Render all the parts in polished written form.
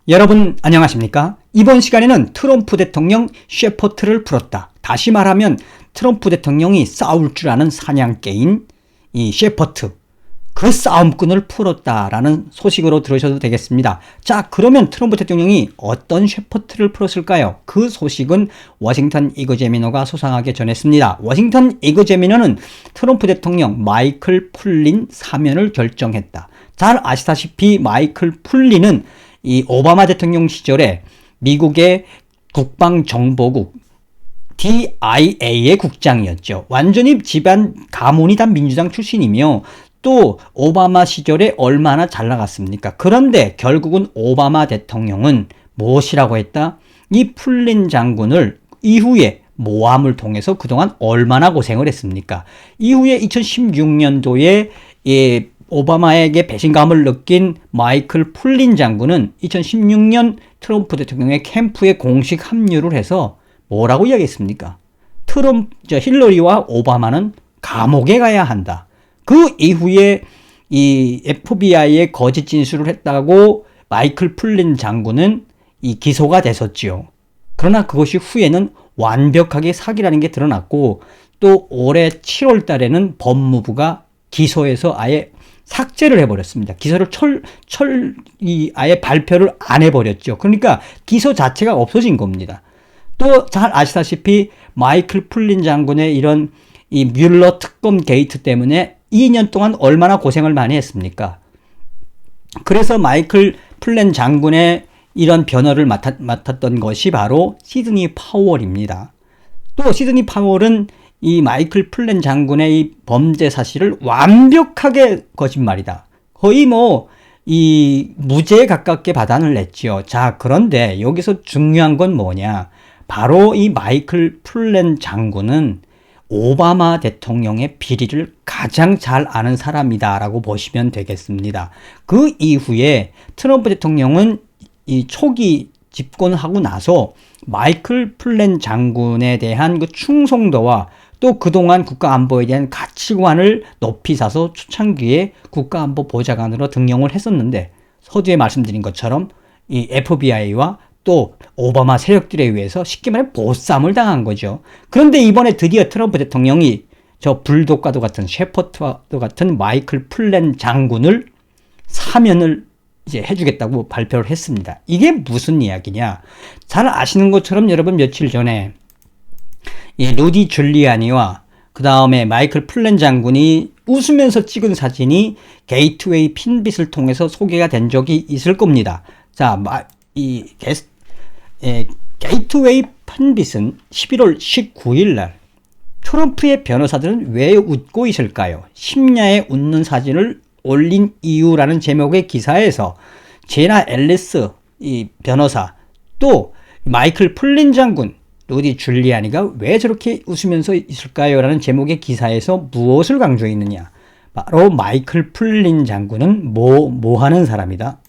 여러분 안녕하십니까? 이번 시간에는 트럼프 대통령 셰퍼트를 풀었다. 다시 말하면 트럼프 대통령이 싸울 줄 아는 사냥개인 이 셰퍼트, 그 싸움꾼을 풀었다라는 소식으로 들으셔도 되겠습니다. 자, 그러면 트럼프 대통령이 어떤 셰퍼트를 풀었을까요? 그 소식은 워싱턴 이그제미너가 소상하게 전했습니다. 워싱턴 이그제미너는 트럼프 대통령 마이클 플린 사면을 결정했다. 잘 아시다시피 마이클 플린은 이 오바마 대통령 시절에 미국의 국방정보국 DIA의 국장이었죠. 완전히 집안 가문이 다 민주당 출신이며 또 오바마 시절에 얼마나 잘 나갔습니까? 그런데 결국은 오바마 대통령은 무엇이라고 했다? 이 플린 장군을 이후에 모함을 통해서 그동안 얼마나 고생을 했습니까? 이후에 2016년도에 오바마에게 배신감을 느낀 마이클 플린 장군은 2016년 트럼프 대통령의 캠프에 공식 합류를 해서 뭐라고 이야기했습니까? 힐러리와 오바마는 감옥에 가야 한다. 그 이후에 이 FBI에 거짓 진술을 했다고 마이클 플린 장군은 기소가 됐었지요. 그러나 그것이 후에는 완벽하게 사기라는 게 드러났고, 또 올해 7월 달에는 법무부가 기소해서 아예 삭제를 해버렸습니다. 기소를 아예 발표를 안 해버렸죠. 그러니까 기소 자체가 없어진 겁니다. 또 잘 아시다시피 마이클 플린 장군의 이런 이 뮬러 특검 게이트 때문에 2년 동안 얼마나 고생을 많이 했습니까? 그래서 마이클 플린 장군의 이런 변호를 맡았던 것이 바로 시드니 파월입니다. 또 시드니 파월은 이 마이클 플린 장군의 이 범죄 사실을 완벽하게 거짓말이다. 거의 이 무죄에 가깝게 받아를 냈죠. 자, 그런데 여기서 중요한 건 뭐냐? 바로 이 마이클 플린 장군은 오바마 대통령의 비리를 가장 잘 아는 사람이다라고 보시면 되겠습니다. 그 이후에 트럼프 대통령은 이 초기 집권하고 나서 마이클 플린 장군에 대한 그 충성도와 또 그동안 국가안보에 대한 가치관을 높이 사서 초창기에 국가안보보좌관으로 등용을 했었는데, 서두에 말씀드린 것처럼 이 FBI와 또 오바마 세력들에 의해서 쉽게 말해 보쌈을 당한 거죠. 그런데 이번에 드디어 트럼프 대통령이 저 불독과도 같은 셰퍼트와도 같은 마이클 플린 장군을 사면을 이제 해주겠다고 발표를 했습니다. 이게 무슨 이야기냐? 잘 아시는 것처럼 여러분, 며칠 전에 이 루디 줄리아니와 그 다음에 마이클 플린 장군이 웃으면서 찍은 사진이 게이트웨이 핀빗을 통해서 소개가 된 적이 있을 겁니다. 자, 게이트웨이 핀빗은 11월 19일 날 트럼프의 변호사들은 왜 웃고 있을까요? 심야에 웃는 사진을 올린 이유라는 제목의 기사에서 제나 앨리스 이 변호사, 또 마이클 플린 장군, 루디 줄리아니가 왜 저렇게 웃으면서 있을까요? 라는 제목의 기사에서 무엇을 강조했느냐? 바로 마이클 플린 장군은 뭐 하는 사람이다?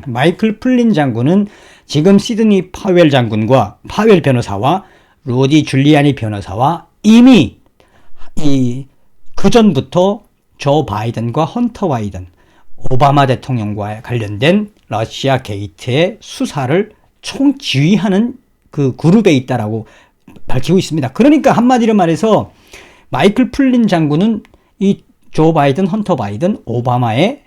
마이클 플린 장군은 지금 시드니 파웰 장군과 파웰 변호사와 루디 줄리아니 변호사와 이미 그 전부터 조 바이든과 헌터 바이든, 오바마 대통령과 관련된 러시아 게이트의 수사를 총지휘하는 그 그룹에 있다라고 밝히고 있습니다. 그러니까 한마디로 말해서 마이클 플린 장군은 이 조 바이든, 헌터 바이든, 오바마의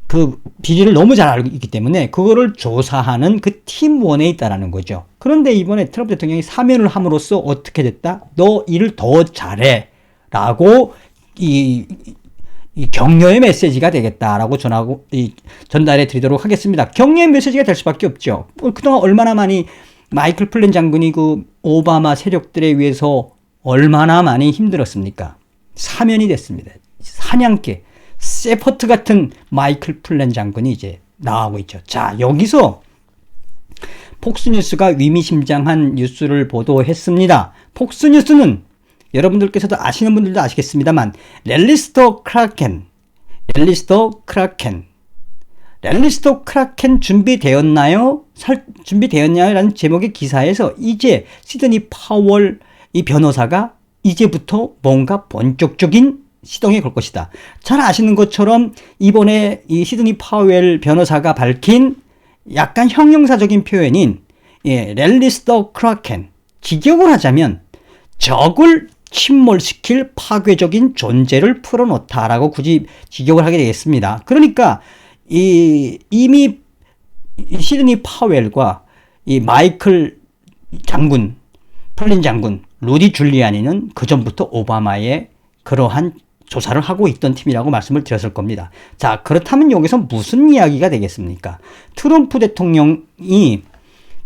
그 비리를 너무 잘 알고 있기 때문에 그거를 조사하는 그 팀원에 있다라는 거죠. 그런데 이번에 트럼프 대통령이 사면을 함으로써 어떻게 됐다? 너 일을 더 잘해 라고 이 격려의 메시지가 되겠다라고 전달해 드리도록 하겠습니다. 격려의 메시지가 될 수밖에 없죠. 그동안 얼마나 많이 마이클 플린 장군이 그 오바마 세력들에 의해서 얼마나 많이 힘들었습니까? 사면이 됐습니다. 사냥개, 셰퍼트 같은 마이클 플린 장군이 이제 나오고 있죠. 자, 여기서 폭스뉴스가 의미심장한 뉴스를 보도했습니다. 폭스뉴스는 여러분들께서도 아시는 분들도 아시겠습니다만 랠리스터 크라켄 준비되었나요? 라는 제목의 기사에서 이제 시드니 파월 이 변호사가 이제부터 뭔가 본격적인 시동에 걸 것이다. 잘 아시는 것처럼 이번에 이 시드니 파웰 변호사가 밝힌 약간 형용사적인 표현인 랠리스터 크라켄, 직역을 하자면 적을 침몰시킬 파괴적인 존재를 풀어놓다라고 굳이 직역을 하게 되겠습니다. 그러니까 이미 시드니 파웰과 이 마이클 장군, 플린 장군, 루디 줄리아니는 그 전부터 오바마의 그러한 조사를 하고 있던 팀이라고 말씀을 드렸을 겁니다. 자, 그렇다면 여기서 무슨 이야기가 되겠습니까? 트럼프 대통령이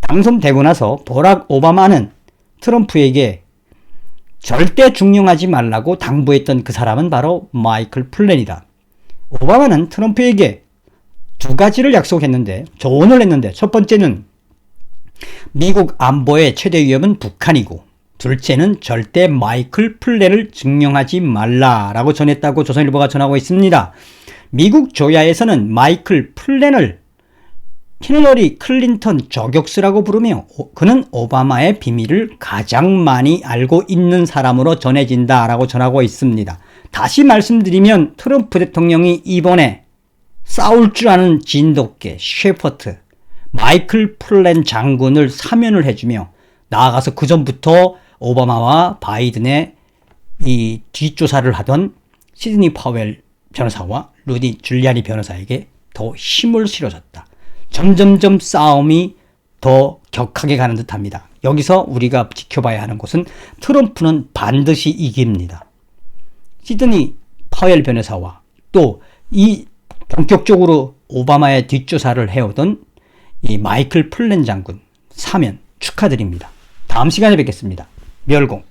당선되고 나서 버락 오바마는 트럼프에게 절대 중용하지 말라고 당부했던 그 사람은 바로 마이클 플랜이다. 오바마는 트럼프에게 두 가지를 약속했는데, 조언을 했는데, 첫 번째는 미국 안보의 최대 위협은 북한이고, 둘째는 절대 마이클 플랜을 증명하지 말라라고 전했다고 조선일보가 전하고 있습니다. 미국 조야에서는 마이클 플랜을 힐러리 클린턴 저격수라고 부르며 그는 오바마의 비밀을 가장 많이 알고 있는 사람으로 전해진다라고 전하고 있습니다. 다시 말씀드리면 트럼프 대통령이 이번에 싸울 줄 아는 진돗개 셰퍼트, 마이클 플랜 장군을 사면을 해주며 나아가서 그 전부터 오바마와 바이든의 이 뒷조사를 하던 시드니 파웰 변호사와 루디 줄리아니 변호사에게 더 힘을 실어줬다. 점점점 싸움이 더 격하게 가는 듯합니다. 여기서 우리가 지켜봐야 하는 것은 트럼프는 반드시 이깁니다. 시드니 파웰 변호사와 또 이 본격적으로 오바마의 뒷조사를 해오던 이 마이클 플랜 장군 사면 축하드립니다. 다음 시간에 뵙겠습니다. 멸공.